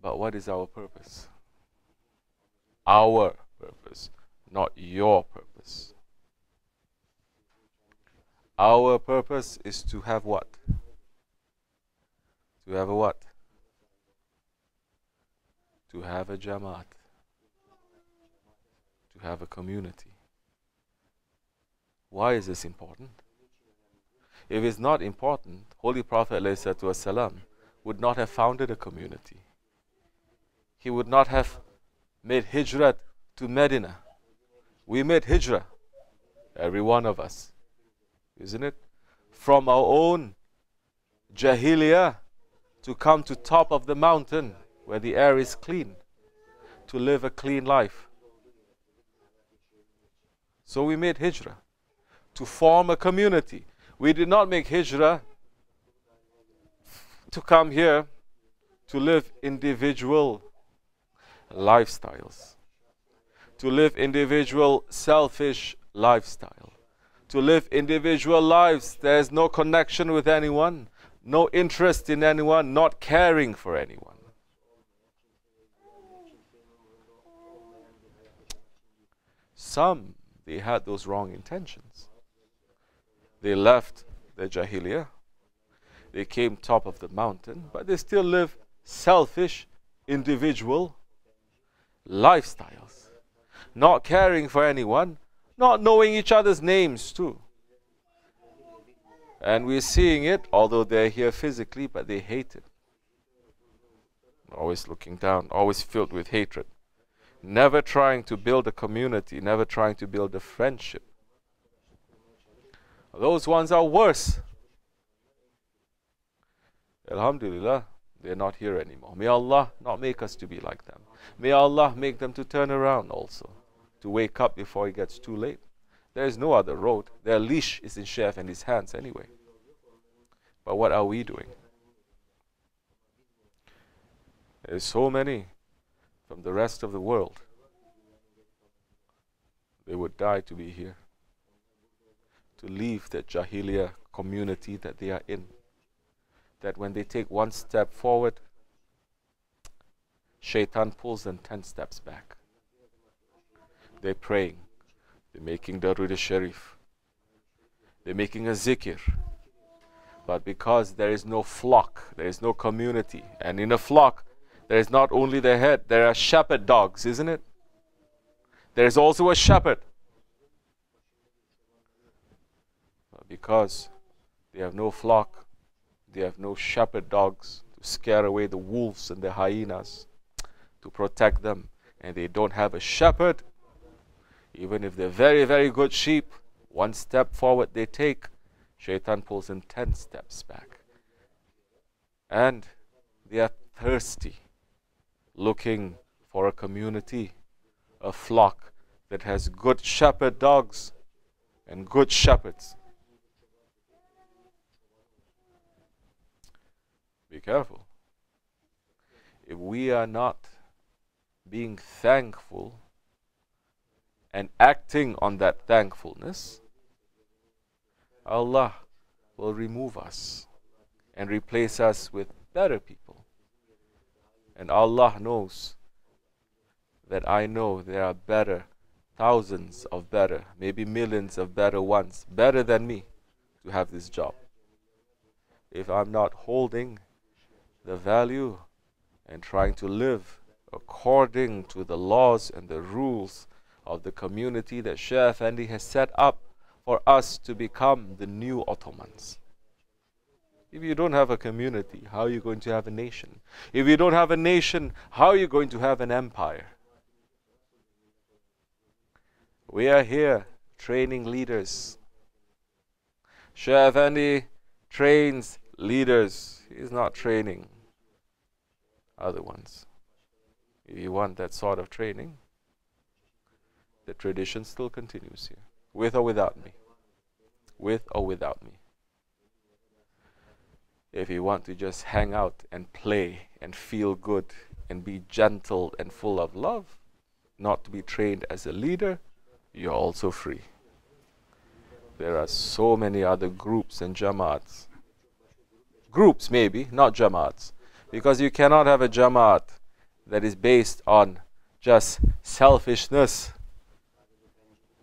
But what is our purpose? Our purpose, not your purpose. Our purpose is to have what? To have a what? To have a jamaat. To have a community. Why is this important? If it's not important, Holy Prophet ﷺ would not have founded a community. He would not have made hijrah to Medina. We made hijrah, every one of us, isn't it? From our own jahiliyyah to come to top of the mountain where the air is clean, to live a clean life. So we made hijrah to form a community. We did not make hijrah to come here to live individual lifestyles, to live individual selfish lifestyle, to live individual lives. There's no connection with anyone, no interest in anyone, not caring for anyone. Some, they had those wrong intentions. They left their jahiliyyah, they came top of the mountain, but they still live selfish, individual lifestyles, not caring for anyone, not knowing each other's names too. And we're seeing it, although they're here physically, but they hate it. Always looking down, always filled with hatred. Never trying to build a community, never trying to build a friendship. Those ones are worse. Alhumdulilah, they're not here anymore. May Allah not make us to be like them. May Allah make them to turn around also, to wake up before it gets too late. There is no other road. Their leash is in Shaykh and his hands anyway. But what are we doing? There's so many from the rest of the world. They would die to be here, to leave that jahiliyyah community that they are in. That when they take one step forward, shaitan pulls them 10 steps back. They're praying, they're making Darud al-Sharif, they're making a zikr. But because there is no flock, there is no community, and in a flock, there is not only the head, there are shepherd dogs, isn't it? There is also a shepherd. But because they have no flock, they have no shepherd dogs to scare away the wolves and the hyenas, to protect them, and they don't have a shepherd. Even if they're very, very good sheep, one step forward they take, shaitan pulls them 10 steps back. And they are thirsty, looking for a community, a flock that has good shepherd dogs and good shepherds. Be careful. If we are not being thankful and acting on that thankfulness, Allah will remove us and replace us with better people. And Allah knows that I know there are better, thousands of better, maybe millions of better ones, better than me, to have this job. If I'm not holding the value and trying to live according to the laws and the rules of the community that Shaykh Effendi has set up for us to become the new Ottomans. If you don't have a community, how are you going to have a nation? If you don't have a nation, how are you going to have an empire? We are here training leaders. Shaykh Effendi trains leaders. He's not training other ones. If you want that sort of training, the tradition still continues here, with or without me. With or without me. If you want to just hang out and play and feel good and be gentle and full of love, not to be trained as a leader, you're also free. There are so many other groups and jamaats. Groups maybe, not jamaats. Because you cannot have a jamaat that is based on just selfishness,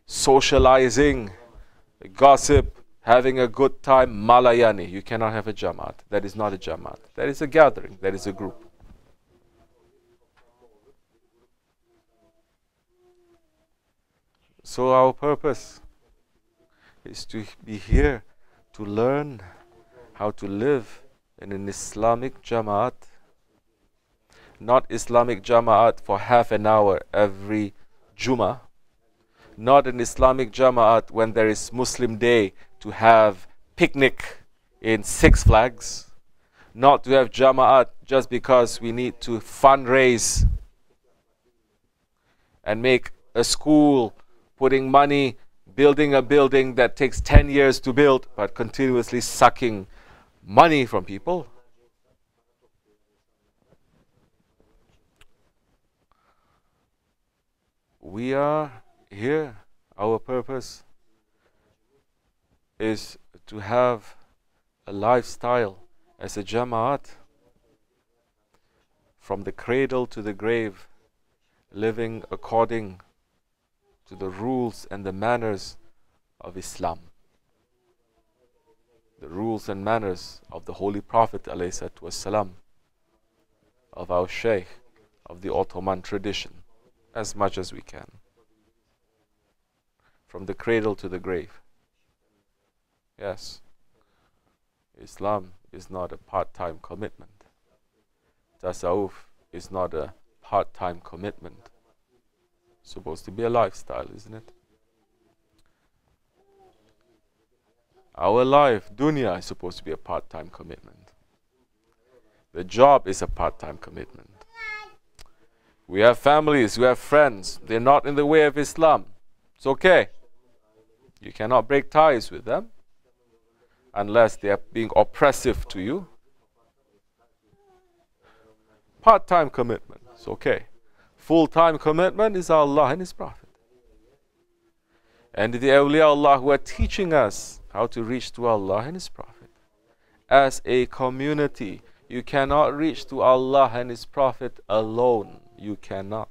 socializing, gossip, having a good time, malayani. You cannot have a jamaat. That is not a jamaat. That is a gathering. That is a group. So our purpose is to be here to learn how to live in an Islamic jamaat. Not Islamic jamaat for half an hour every Jummah. Not an Islamic jamaat when there is Muslim Day to have picnic in Six Flags. Not to have jamaat just because we need to fundraise and make a school, putting money, building a building that takes 10 years to build, but continuously sucking money from people. We are here. Our purpose is to have a lifestyle as a jamaat, from the cradle to the grave, living according to the rules and the manners of Islam, the rules and manners of the Holy Prophet ﷺ, of our Shaykh, of the Ottoman tradition, as much as we can, from the cradle to the grave. Yes, Islam is not a part-time commitment. Tasawwuf is not a part-time commitment. It's supposed to be a lifestyle, isn't it? Our life, dunya, is supposed to be a part-time commitment. The job is a part-time commitment. We have families, we have friends. They're not in the way of Islam. It's okay. You cannot break ties with them unless they are being oppressive to you. Part-time commitment, it's okay. Full-time commitment is Allah and His Prophet. And the awliya Allah who are teaching us how to reach to Allah and His Prophet. As a community, you cannot reach to Allah and His Prophet alone. You cannot.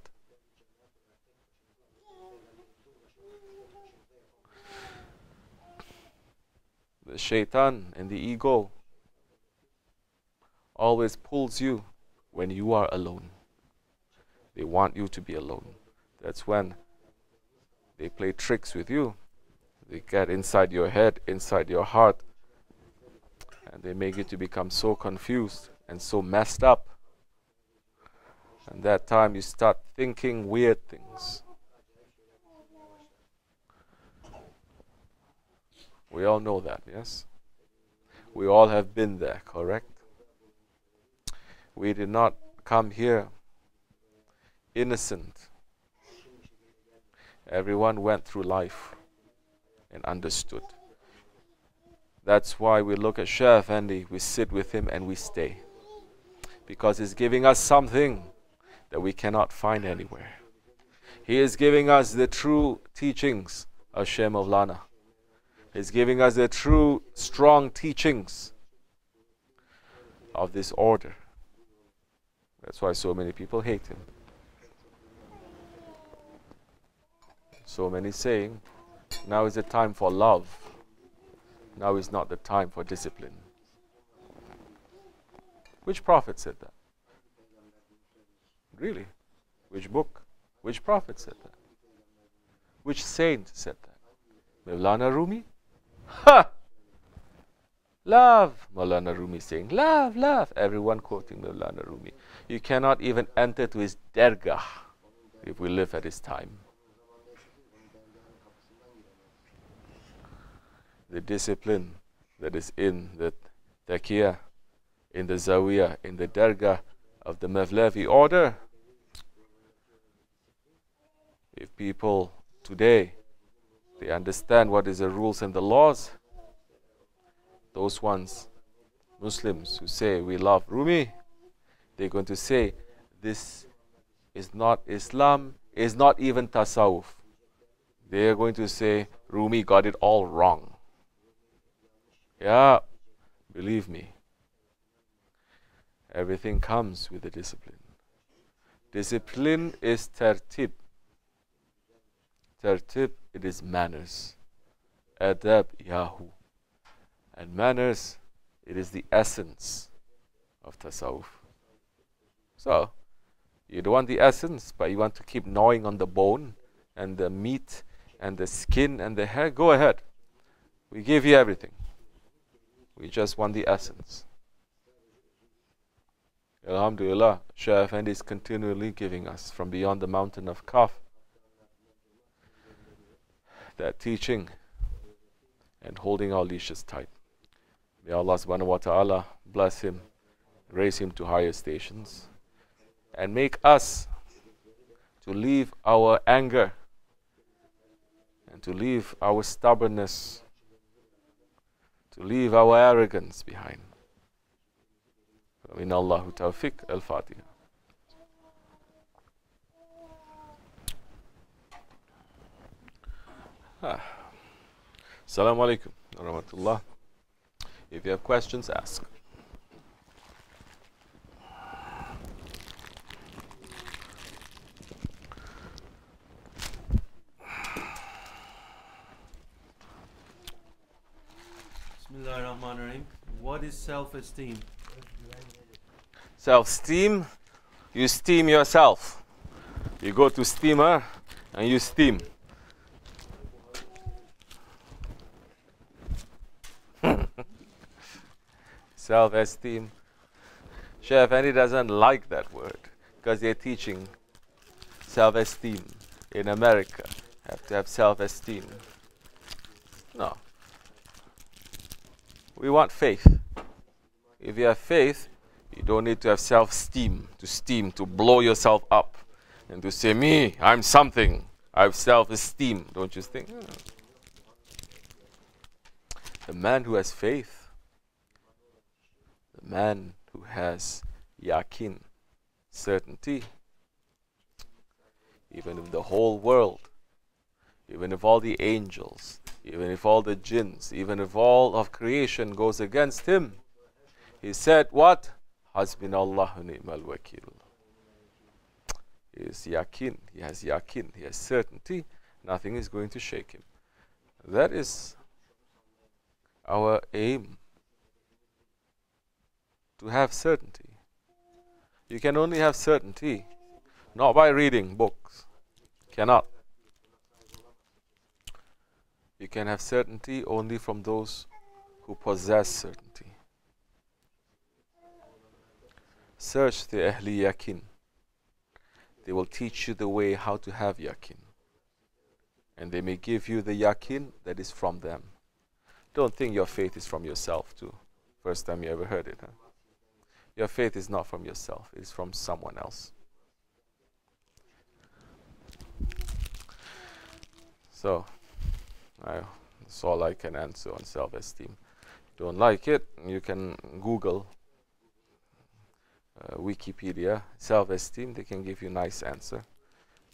The shaitan and the ego always pulls you when you are alone. They want you to be alone. That's when they play tricks with you. They get inside your head, inside your heart, and they make you to become so confused and so messed up. And that time you start thinking weird things. We all know that, yes? We all have been there, correct? We did not come here innocent. Everyone went through life and understood. That's why we look at Shaykh Effendi, we sit with him and we stay. Because he's giving us something that we cannot find anywhere. He is giving us the true teachings of Shaykh Mawlana. He's giving us the true, strong teachings of this order. That's why so many people hate him. So many saying, now is the time for love. Now is not the time for discipline. Which prophet said that? Really? Which book? Which prophet said that? Which saint said that? Mawlana Rumi? Ha! Love! Mawlana Rumi saying, love, love. Everyone quoting Mawlana Rumi. You cannot even enter to his Dergah if we live at his time. The discipline that is in the taqiyah, in the zawiyah, in the Dergah of the Mevlevi order. If people today, they understand what is the rules and the laws, those ones, Muslims who say we love Rumi, they're going to say this is not Islam, is not even Tasawwuf. They're going to say Rumi got it all wrong. Yeah, believe me. Everything comes with a discipline. Discipline is tertib. Tertib, it is manners. Adab, yahu. And manners, it is the essence of tasawwuf. So, you don't want the essence, but you want to keep gnawing on the bone and the meat and the skin and the hair. Go ahead. We give you everything. We just want the essence. Alhamdulillah, Shaykh Effendi is continually giving us from beyond the mountain of Kaf that teaching and holding our leashes tight. May Allah subhanahu wa ta'ala bless him, raise him to higher stations, and make us to leave our anger and to leave our stubbornness, to leave our arrogance behind. Min Allahu tawfiq. Al-Fatiha. Assalamu alaikum wa rahmatullah. If you have questions, ask. Bismillahirrahmanirrahim. What is self-esteem? Self-esteem, you steam yourself. You go to steamer and you steam. Self-esteem. Shaykh Effendi doesn't like that word because they're teaching self-esteem. In America, have to have self-esteem. No. We want faith. If you have faith, you don't need to have self-esteem, to blow yourself up and to say, me, I'm something. I have self-esteem. Don't you think? The man who has faith, the man who has yakin, certainty, even if the whole world, even if all the angels, even if all the jinns, even if all of creation goes against him, he said what? Hasbinallahu ni'mal wakil. He is yakin, he has yakin, he has certainty, nothing is going to shake him. That is our aim, to have certainty. You can only have certainty not by reading books. Cannot. You can have certainty only from those who possess certainty. Search the Ahli Yakin. They will teach you the way how to have Yakin. And they may give you the Yakin that is from them. Don't think your faith is from yourself too. First time you ever heard it, huh? Your faith is not from yourself. It is from someone else. So, that's all I can answer on self-esteem. Don't like it, you can Google Wikipedia, self-esteem, they can give you a nice answer.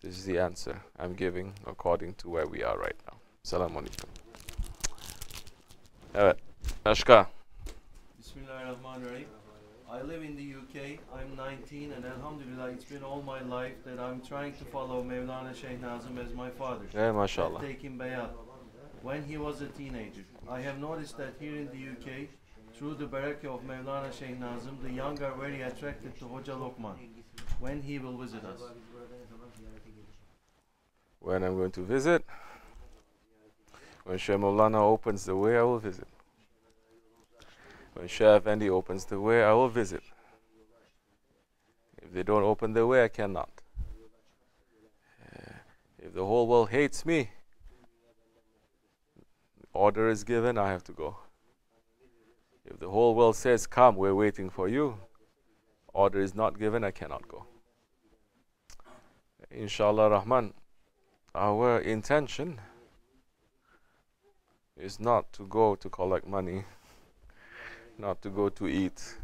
This is the answer I'm giving according to where we are right now. Assalamu alaikum. Evet, Ashka. Bismillahirrahmanirrahim. I live in the UK, I'm 19, and Alhamdulillah, it's been all my life that I'm trying to follow Mawlana Shaykh Nazim as my father. Yeah, mashallah. And take him Bayah. When he was a teenager, I have noticed that here in the UK, through the Barakah of Mawlana Shaykh Nazim, the young are very attracted to Hoja Lokman. When he will visit us? When I'm going to visit? When Shaykh Mawlana opens the way, I will visit. When Shaykh Effendi opens the way, I will visit. If they don't open the way, I cannot. If the whole world hates me, order is given, I have to go. If the whole world says, come, we're waiting for you, order is not given, I cannot go. Inshallah Rahman, our intention is not to go to collect money, not to go to eat.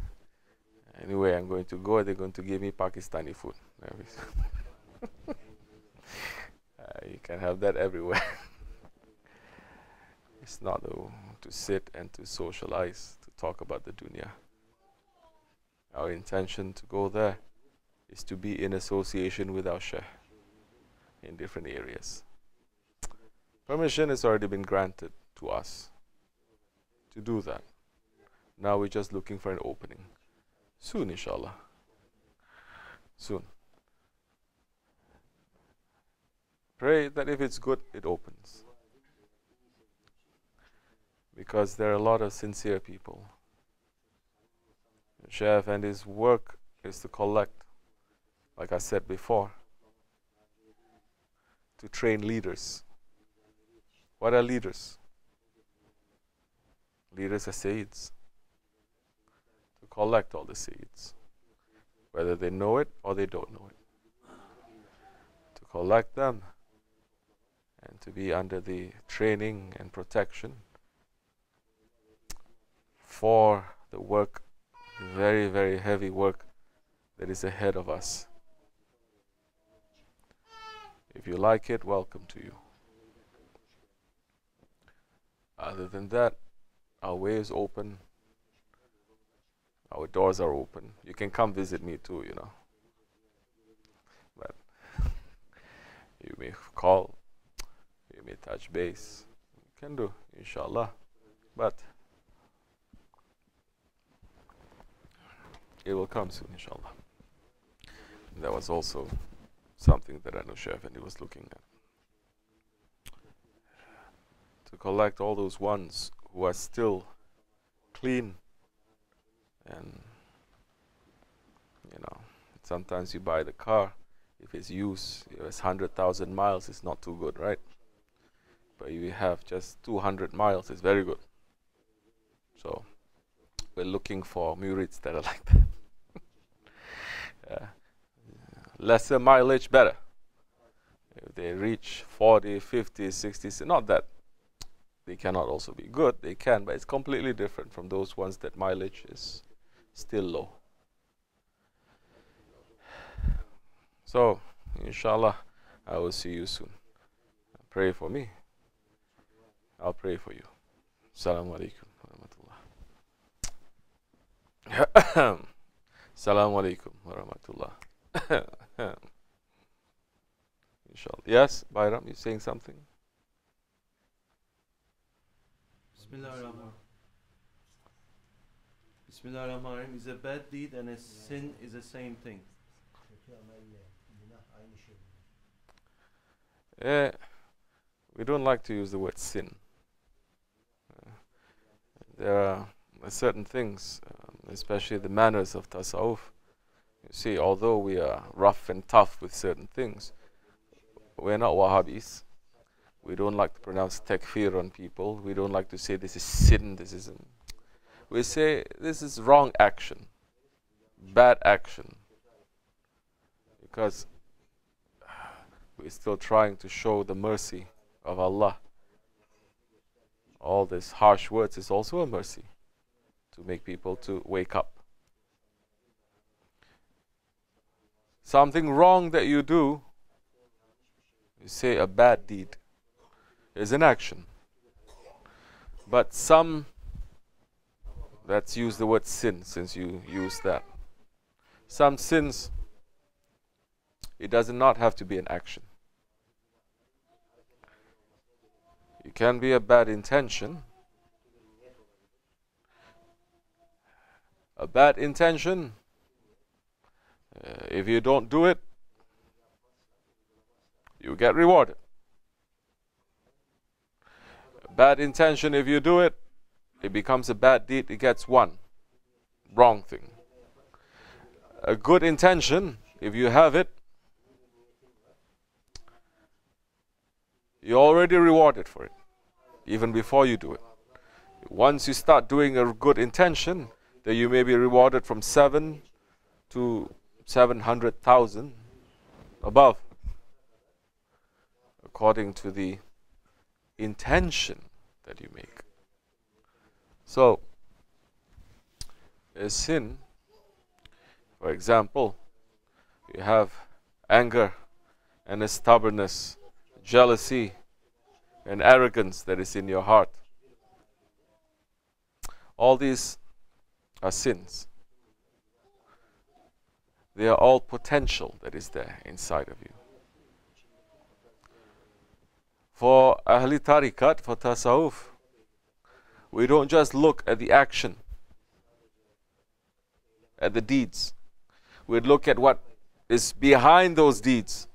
Anyway, I'm going to go, they're going to give me Pakistani food. You can have that everywhere. It's not to sit and to socialize, to talk about the dunya. Our intention to go there is to be in association with our Shaykh in different areas. Permission has already been granted to us to do that. Now we're just looking for an opening. Soon, inshallah. Soon. Pray that if it's good, it opens. Because there are a lot of sincere people. Shaykh and his work is to collect, like I said before, to train leaders. What are leaders? Leaders are Sayyids. To collect all the Sayyids, whether they know it or they don't know it. To collect them and to be under the training and protection for the work, very, very heavy work that is ahead of us. If you like it, welcome to you. Other than that, our way is open. Our doors are open. You can come visit me too, you know. But you may call, you may touch base. You can do, inshallah. But it will come soon, inshallah. That was also something that I know Shaykh Effendi was looking at. To collect all those ones who are still clean, and you know, sometimes you buy the car, if it's used, if it's 100,000 miles, it's not too good, right? But if you have just 200 miles, it's very good. So we're looking for murids that are like that. Lesser mileage, better. If they reach 40, 50, 60, not that they cannot also be good, they can, but it's completely different from those ones that mileage is still low. So, inshallah, I will see you soon. Pray for me. I'll pray for you. Assalamu alaikum wa rahmatullah. Assalamu alaikum wa rahmatullah. Inshallah. Yes, Bayram, you're saying something? Bismillahirrahmanirrahim. Bismillahirrahmanirrahim. Is a bad deed and a sin is the same thing. We don't like to use the word sin. There are certain things, especially the manners of tasawwuf. You see, although we are rough and tough with certain things, we're not Wahhabis. We don't like to pronounce takfir on people. We don't like to say this is sin, this isn't. We say this is wrong action, bad action. Because we're still trying to show the mercy of Allah. All these harsh words is also a mercy to make people to wake up. Something wrong that you do, you say a bad deed, is an action. But some, let's use the word sin since you use that. Some sins, it does not have to be an action. It can be a bad intention. A bad intention, if you don't do it, you get rewarded. A bad intention, if you do it, it becomes a bad deed, it gets one wrong thing. A good intention, if you have it, you're already rewarded for it, even before you do it. Once you start doing a good intention, then you may be rewarded from 7 to 700,000 above, according to the intention that you make. So, a sin, for example, you have anger and a stubbornness, jealousy and arrogance that is in your heart. All these are sins. They are all potential that is there inside of you. For Ahli Tariqat, for Tasawwuf, we don't just look at the action, at the deeds. We look at what is behind those deeds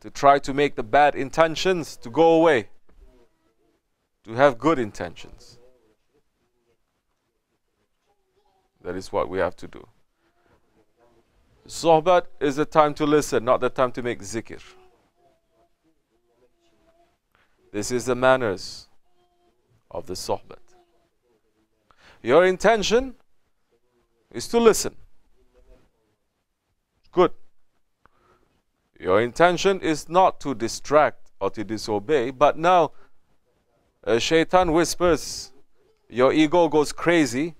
to try to make the bad intentions to go away, to have good intentions. That is what we have to do. Sohbat is the time to listen, not the time to make zikr. This is the manners of the sohbat. Your intention is to listen. Good. Your intention is not to distract or to disobey, but now shaitan whispers, your ego goes crazy,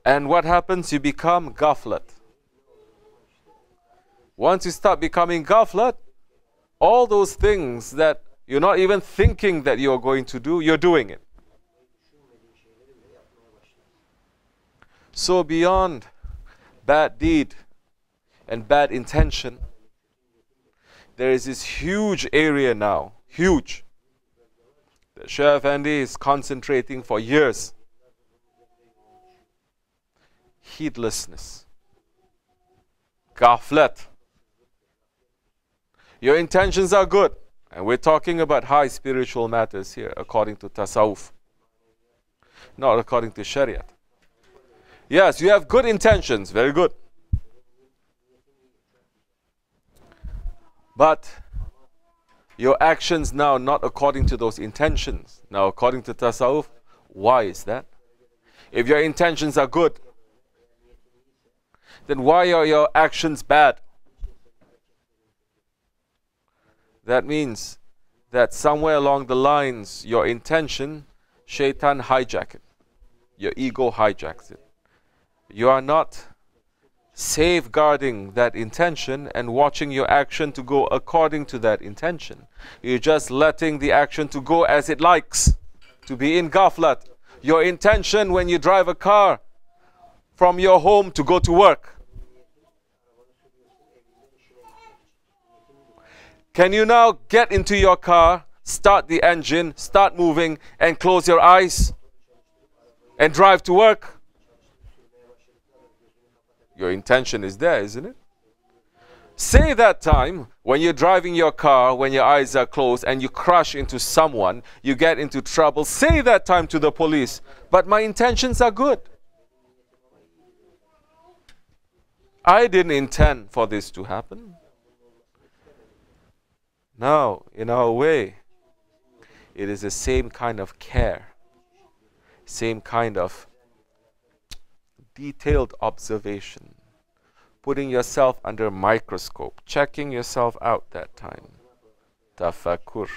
and what happens? You become ghaflat. Once you start becoming ghaflat, all those things that you're not even thinking that you're going to do, you're doing it. So beyond bad deed and bad intention, there is this huge area now, huge, that Shaykh Effendi is concentrating for years. Heedlessness. Ghaflat. Your intentions are good. And we're talking about high spiritual matters here, according to Tasawwuf, not according to Shariat. Yes, you have good intentions, very good. But your actions now not according to those intentions. Now, according to Tasawwuf, why is that? If your intentions are good, then why are your actions bad? That means that somewhere along the lines, your intention, shaitan hijacked it. Your ego hijacks it. You are not safeguarding that intention and watching your action to go according to that intention. You're just letting the action to go as it likes, to be in ghaflat. Your intention when you drive a car from your home to go to work. Can you now get into your car, start the engine, start moving, and close your eyes and drive to work? Your intention is there, isn't it? Say that time when you're driving your car, when your eyes are closed and you crash into someone, you get into trouble. Say that time to the police, but my intentions are good. I didn't intend for this to happen. Now, in our way, it is the same kind of care, same kind of detailed observation, putting yourself under a microscope, checking yourself out that time. Tafakkur.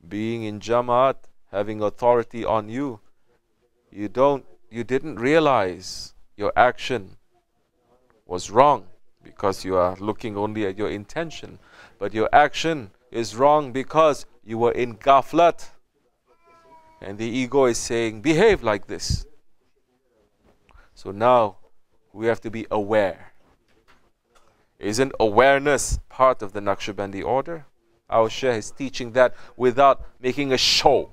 Being in Jamaat, having authority on you, you didn't realize your action was wrong, because you are looking only at your intention. But your action is wrong because you were in ghaflat. And the ego is saying, behave like this. So now we have to be aware. Isn't awareness part of the Naqshbandi order? Our Shaykh is teaching that without making a show.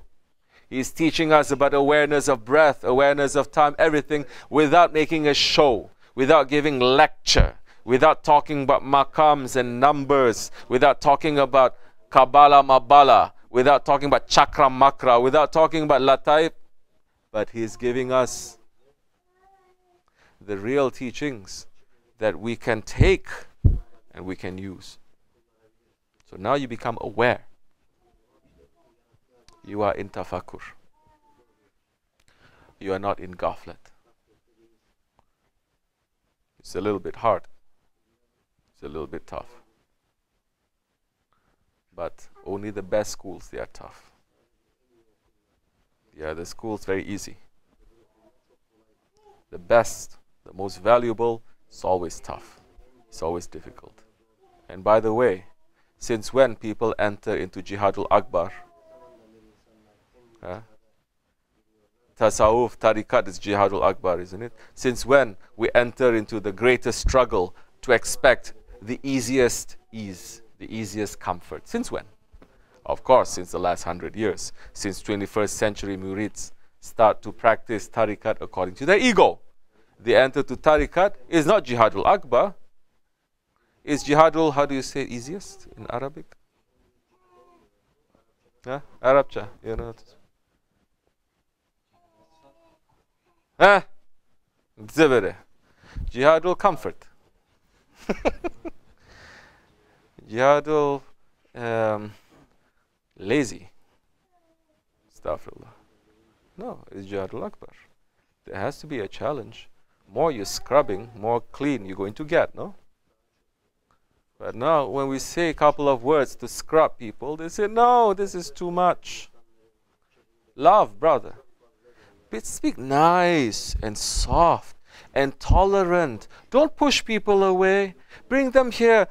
He's teaching us about awareness of breath, awareness of time, everything, without making a show, without giving lecture, without talking about maqams and numbers, without talking about Kabbalah Mabala, without talking about Chakra Makra, without talking about Lataif. But he's giving us the real teachings that we can take and we can use. So now you become aware. You are in tafakkur. You are not in ghaflat. It's a little bit hard. It's a little bit tough. But only the best schools, they are tough. The other schools, very easy. The best, the most valuable, it's always tough. It's always difficult. And by the way, since when people enter into Jihadul Akbar? tasawwuf, tariqat is jihadul akbar, isn't it? Since when we enter into the greatest struggle to expect the easiest ease, the easiest comfort? Since when? Of course, since the last 100 years, since 21st century murids start to practice tariqat according to their ego. The enter to tariqat is not jihadul akbar, is jihadul, how do you say easiest in Arabic? Huh? Arabcha, you know. Huh? Zibere. Jihadul comfort. Jihadul lazy. Astaghfirullah. No, it's jihadul akbar. There has to be a challenge. More you're scrubbing, more clean you're going to get, no? But now, when we say a couple of words to scrub people, they say, no, this is too much. Love, brother. Speak nice and soft and tolerant. Don't push people away. Bring them here.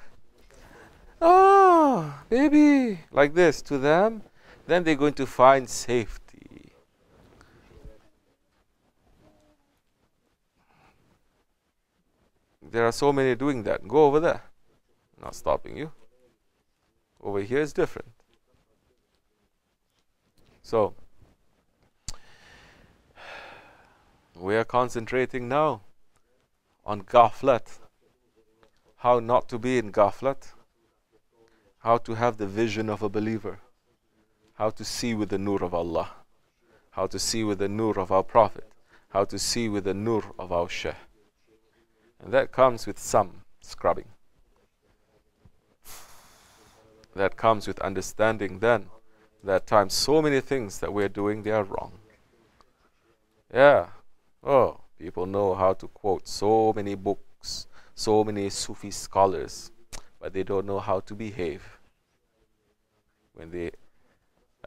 Oh, baby. Like this to them. Then they're going to find safety. There are so many doing that. Go over there. Not stopping you. Over here is different. So, we are concentrating now on ghaflat. How not to be in ghaflat. How to have the vision of a believer. How to see with the nur of Allah. How to see with the nur of our Prophet. How to see with the nur of our Shaykh. And that comes with some scrubbing. That comes with understanding then that times so many things that we're doing, they are wrong. Yeah. Oh, people know how to quote so many books, so many Sufi scholars, but they don't know how to behave. When they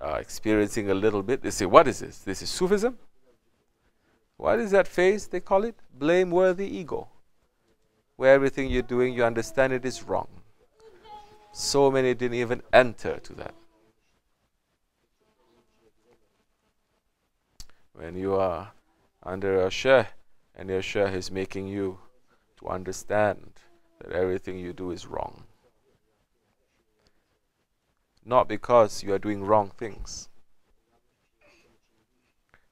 are experiencing a little bit, they say, what is this? This is Sufism? What is that phase they call it? Blameworthy ego. Where everything you're doing, you understand it is wrong. So many didn't even enter to that. When you are under a shaykh and your shaykh is making you to understand that everything you do is wrong. Not because you are doing wrong things,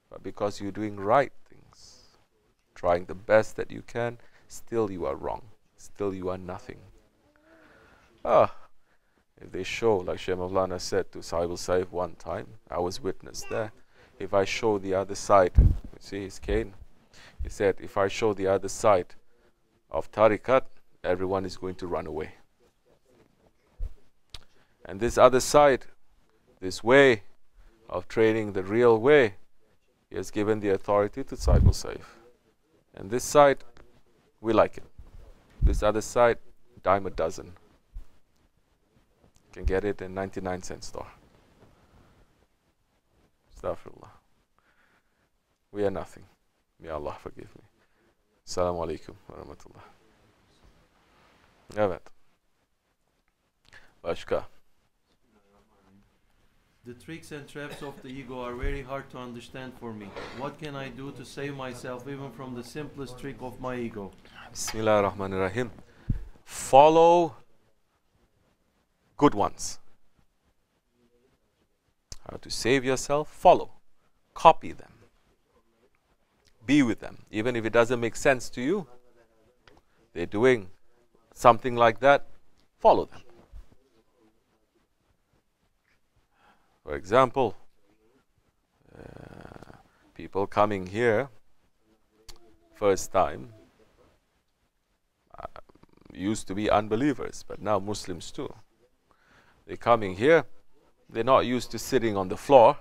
but because you're doing right things. Trying the best that you can, still you are wrong. Still you are nothing. If they show, like Shaykh Mawlana said to Sahib al-Saif one time, I was witness there. If I show the other side, you see his cane? He said, if I show the other side of tariqat, everyone is going to run away. And this other side, this way of training, the real way, he has given the authority to Sahib al-Saif. And this side, we like it. This other side, dime a dozen. Can get it in 99-cent store. Astaghfirullah. We are nothing. May Allah forgive me. Assalamu alaikum wa rahmatullah. Evet. Başka. The tricks and traps of the ego are very hard to understand for me. What can I do to save myself even from the simplest trick of my ego? Bismillah ar-Rahman ar-Rahim. Follow good ones. How to save yourself? Follow. Copy them. Be with them. Even if it doesn't make sense to you, they're doing something like that, follow them. For example, people coming here first time used to be unbelievers, but now Muslims too. They're coming here, they're not used to sitting on the floor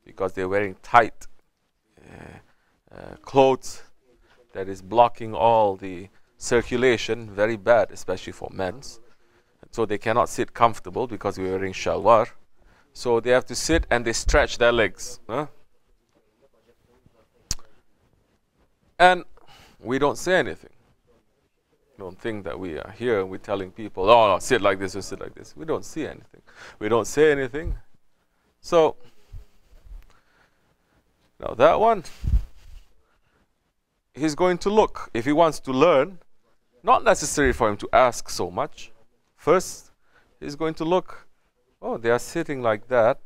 because they're wearing tight clothes that is blocking all the circulation, very bad, especially for men. So they cannot sit comfortable because we're wearing shalwar. So they have to sit and they stretch their legs. And we don't say anything. Don't think that we are here and we're telling people, oh, no, sit like this or sit like this. We don't see anything. We don't say anything. So Now that one, he's going to look. If he wants to learn, not necessary for him to ask so much. First, he's going to look, oh, they are sitting like that.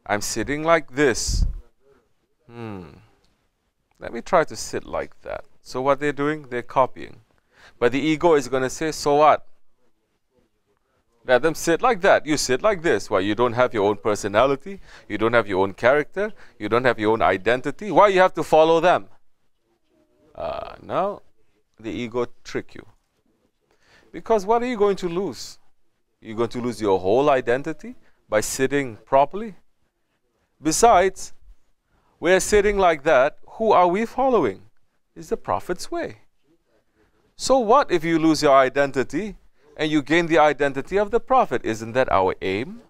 I'm sitting like this. Let me try to sit like that. So what they're doing, they're copying. But the ego is going to say, so what? Let them sit like that. You sit like this. Why? You don't have your own personality. You don't have your own character. You don't have your own identity. Why you have to follow them? Now, the ego trick you. Because what are you going to lose? You're going to lose your whole identity by sitting properly. Besides, we're sitting like that. Who are we following? It's the Prophet's way. So what if you lose your identity and you gain the identity of the Prophet? Isn't that our aim?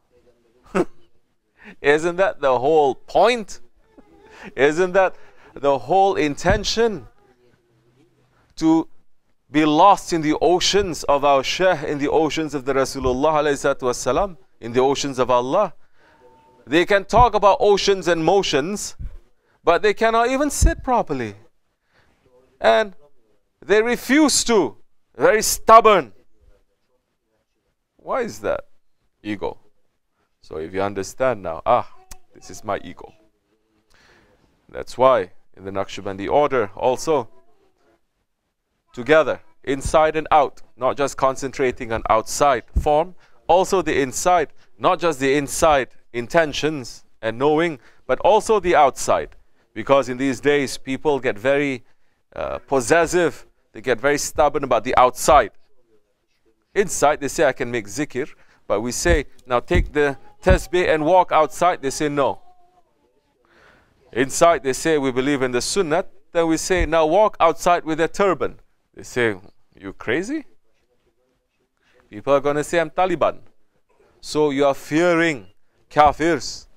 Isn't that the whole point? Isn't that the whole intention? To be lost in the oceans of our Shaykh, in the oceans of the Rasulullah ﷺ, in the oceans of Allah. They can talk about oceans and motions, but they cannot even sit properly. And they refuse to. Very stubborn. Why is that? Ego. So if you understand now, this is my ego. That's why in the Naqshbandi order also, together, inside and out, not just concentrating on outside form, also the inside, not just the inside intentions and knowing, but also the outside. Because in these days, people get very possessive, they get very stubborn about the outside. Inside, they say, I can make zikr, but we say, now take the tasbih and walk outside, they say no. Inside, they say, we believe in the sunnah, then we say, now walk outside with a turban. They say, you crazy? People are going to say, I'm Taliban. So you are fearing kafirs.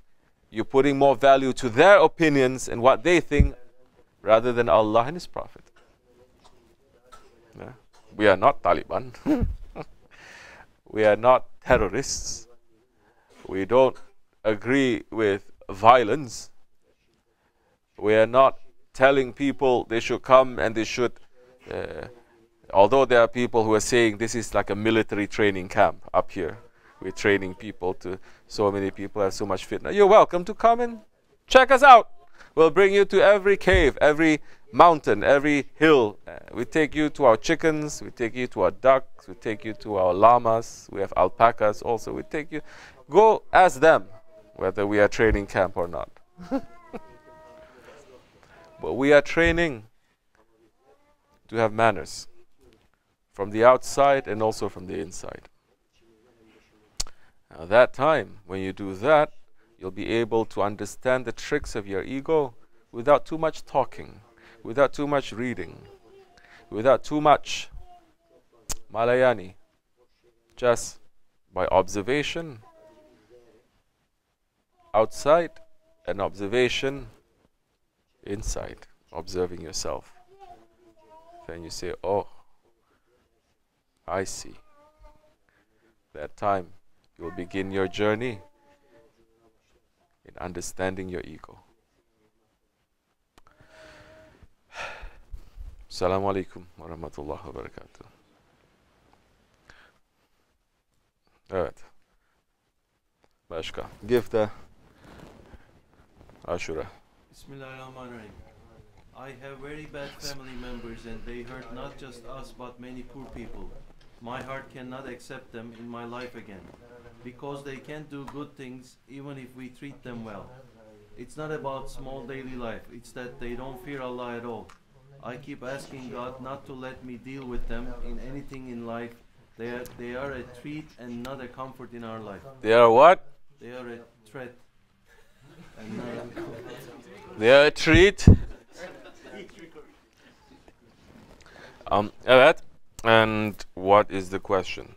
You're putting more value to their opinions and what they think rather than Allah and His Prophet. Yeah. We are not Taliban. We are not terrorists. We don't agree with violence. We are not telling people they should come and they should, although there are people who are saying this is like a military training camp up here. We're training people to, so many people have so much fitness. You're welcome to come and check us out. We'll bring you to every cave, every mountain, every hill. We take you to our chickens, we take you to our ducks, we take you to our llamas, we have alpacas also. We take you, go ask them whether we are training camp or not. But we are training to have manners from the outside and also from the inside. Now that time, when you do that, you'll be able to understand the tricks of your ego without too much talking, without too much reading, without too much Malayani, just by observation outside and observation inside, observing yourself. Then you say, oh, I see. That time you'll begin your journey in understanding your ego. Assalamu alaikum wa rahmatullahi wa barakatuh. Alright. Bashka, give the Ashura. Bismillahirrahmanirrahim. I have very bad family members and they hurt not just us but many poor people. My heart cannot accept them in my life again because they can't do good things even if we treat them well. It's not about small daily life, it's that they don't fear Allah at all. I keep asking God not to let me deal with them in anything in life. They are a treat and not a comfort in our life. They are what? They are a threat and not a comfort. They are a treat. Alright. And what is the question?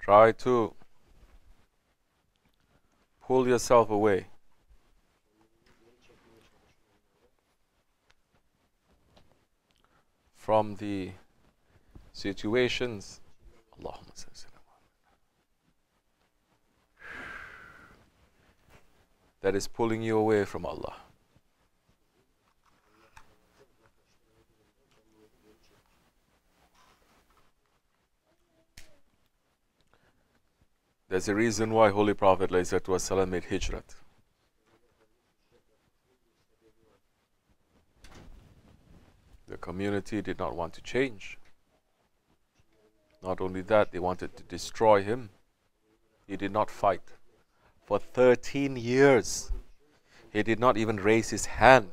Try to pull yourself away from the situations Allahumma salli that is pulling you away from Allah. There's a reason why Holy Prophet ﷺ made hijrat. The community did not want to change. Not only that, they wanted to destroy him. He did not fight. For 13 years, he did not even raise his hand.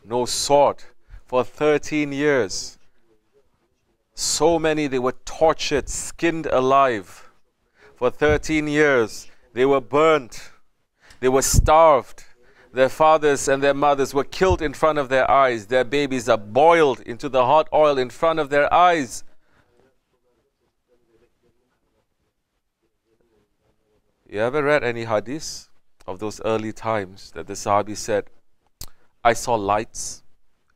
No sword. For 13 years. So many, they were tortured, skinned alive. For 13 years, they were burnt. They were starved. Their fathers and their mothers were killed in front of their eyes. Their babies are boiled into the hot oil in front of their eyes. You ever read any hadith of those early times that the Sahabi said, I saw lights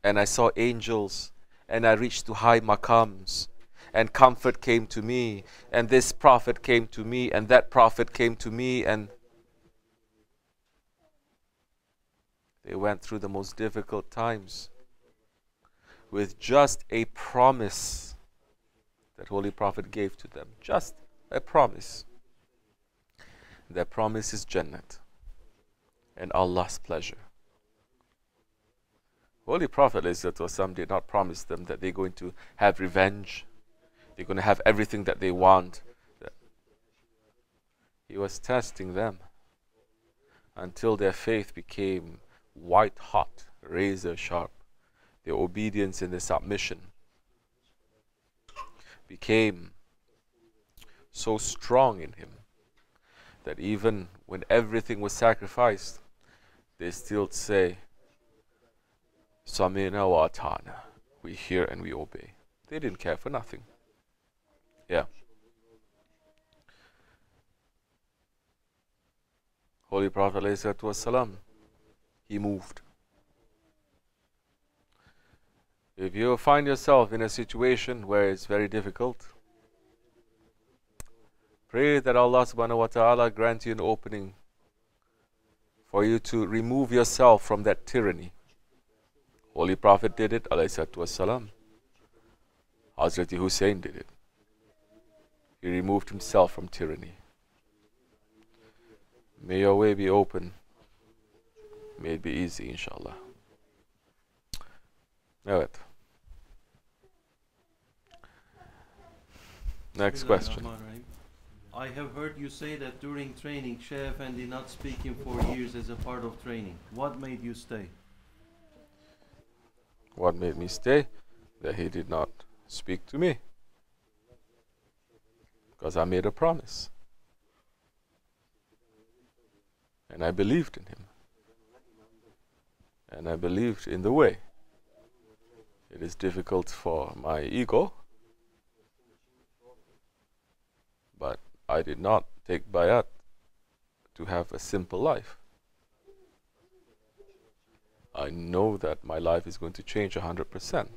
and I saw angels and I reached to high maqams and comfort came to me and this prophet came to me and that prophet came to me, and they went through the most difficult times with just a promise that Holy Prophet gave to them. Just a promise. That promise is Jannat and Allah's pleasure. Holy Prophet ﷺ did not promise them that they're going to have revenge. They're going to have everything that they want. He was testing them until their faith became white hot, razor sharp. Their obedience and their submission became so strong in him that even when everything was sacrificed, they still say, Samina wa atana. We hear and we obey. They didn't care for nothing. Yeah. Holy Prophet ﷺ, he moved. If you find yourself in a situation where it's very difficult, pray that Allah subhanahu wa ta'ala grant you an opening for you to remove yourself from that tyranny. Holy Prophet did it, alayhi salatu wassalam. Hazrat Hussein did it. He removed himself from tyranny. May your way be open. May it be easy, inshallah. Right. Next question. I have heard you say that during training, Shaykh Effendi not speaking for years as a part of training. What made you stay? What made me stay? That he did not speak to me. Because I made a promise. And I believed in him. And I believed in the way. It is difficult for my ego, but I did not take bayat to have a simple life. I know that my life is going to change 100%.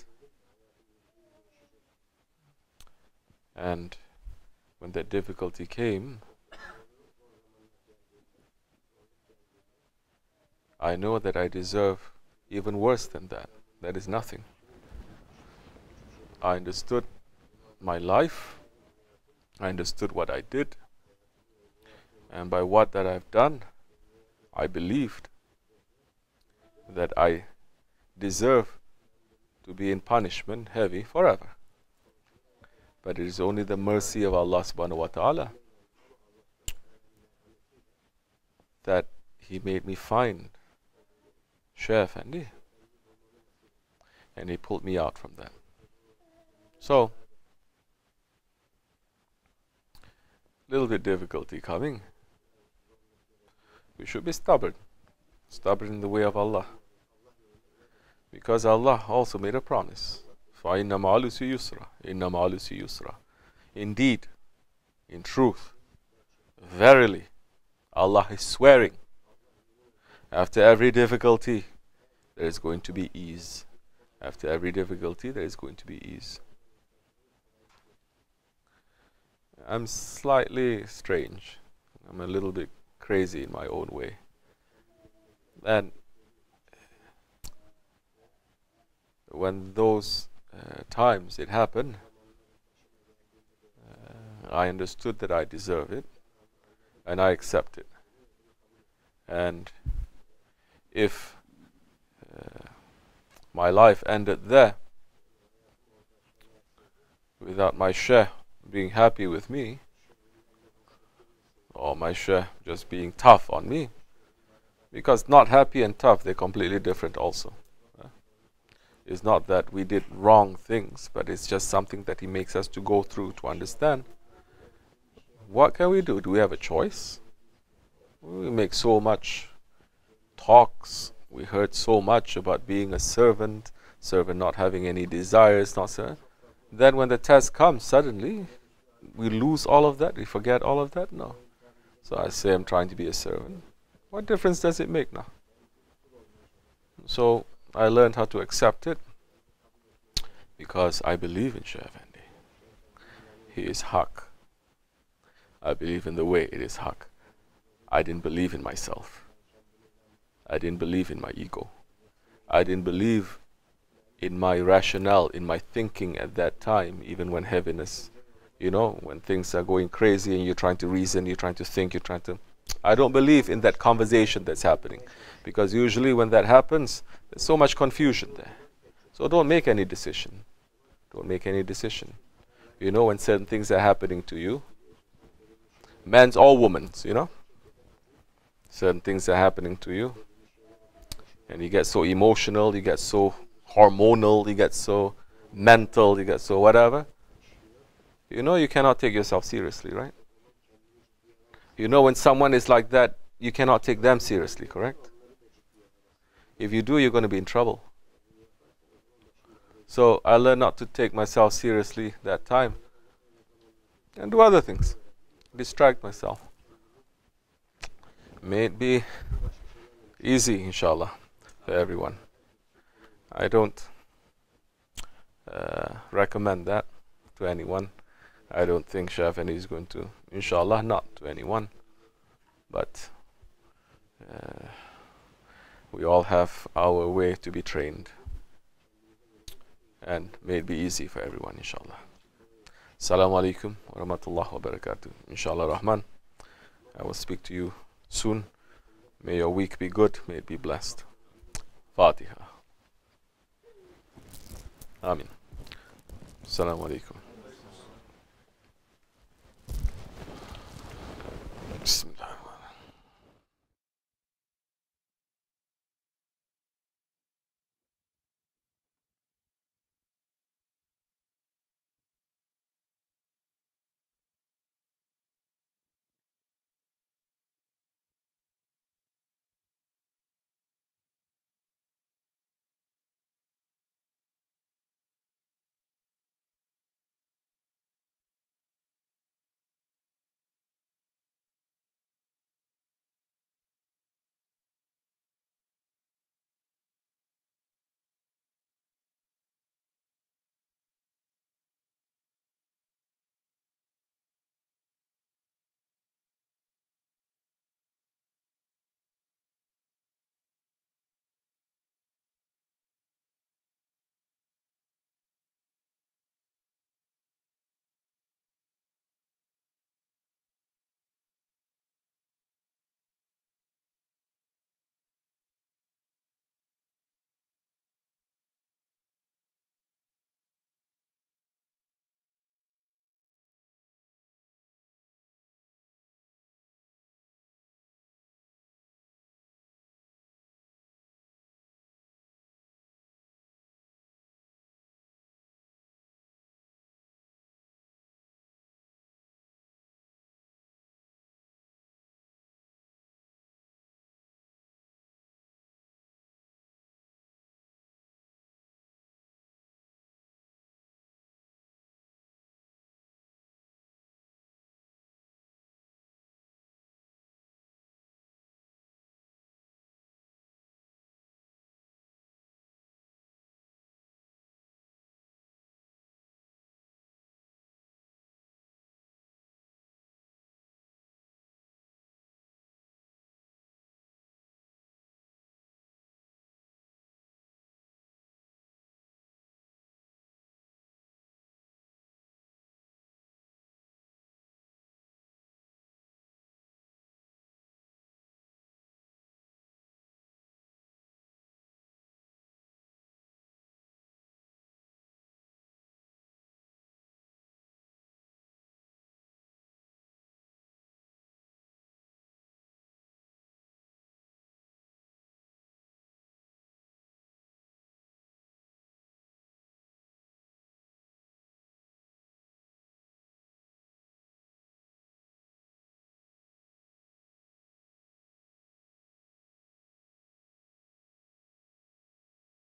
And when that difficulty came, I know that I deserve even worse than that. That is nothing. I understood my life. I understood what I did. And by what that I've done, I believed that I deserve to be in punishment heavy forever. But it is only the mercy of Allah subhanahu wa ta'ala that He made me find Shaykh Effendi, and He pulled me out from that. So, little bit difficulty coming. We should be stubborn in the way of Allah, because Allah also made a promise. فَإِنَّ مَعَ الْعُسْرِ يُسْرًا إِنَّ مَعَ الْعُسْرِ يُسْرًا. Indeed, in truth, verily, Allah is swearing, after every difficulty, there is going to be ease. After every difficulty, there is going to be ease. I'm slightly strange. I'm a little bit crazy in my own way. And when those times it happened, I understood that I deserve it, and I accept it. And if my life ended there, without my Shaykh being happy with me, or my Shaykh just being tough on me, because not happy and tough, they're completely different also. It's not that we did wrong things, but it's just something that he makes us to go through to understand. What can we do? Do we have a choice? We make so much talks. We heard so much about being a servant not having any desires, not so. Then when the test comes, suddenly we lose all of that. We forget all of that. No. So I say I'm trying to be a servant. What difference does it make now? So I learned how to accept it because I believe in Shaykh Effendi. He is Haq. I believe in the way it is Haq. I didn't believe in myself. I didn't believe in my ego. I didn't believe in my rationale, in my thinking at that time, even when heaviness, when things are going crazy and you're trying to reason, you're trying to think, I don't believe in that conversation that's happening. Because usually when that happens, there's so much confusion there. So don't make any decision. Don't make any decision. When certain things are happening to you, men's or women's, certain things are happening to you, and you get so emotional, you get so hormonal, you get so mental, you get so whatever. You cannot take yourself seriously, right? When someone is like that, you cannot take them seriously, correct? If you do, you're going to be in trouble. So I learned not to take myself seriously that time and do other things. Distract myself. May it be easy, inshallah, for everyone. I don't recommend that to anyone. I don't think Shaykh Effendi is going to, inshallah, not to anyone. But we all have our way to be trained. And may it be easy for everyone, inshallah. Assalamu alaikum wa rahmatullahi wa barakatuh. Inshallah Rahman. I will speak to you soon. May your week be good. May it be blessed. Fatiha. Amin. Assalamu alaikum.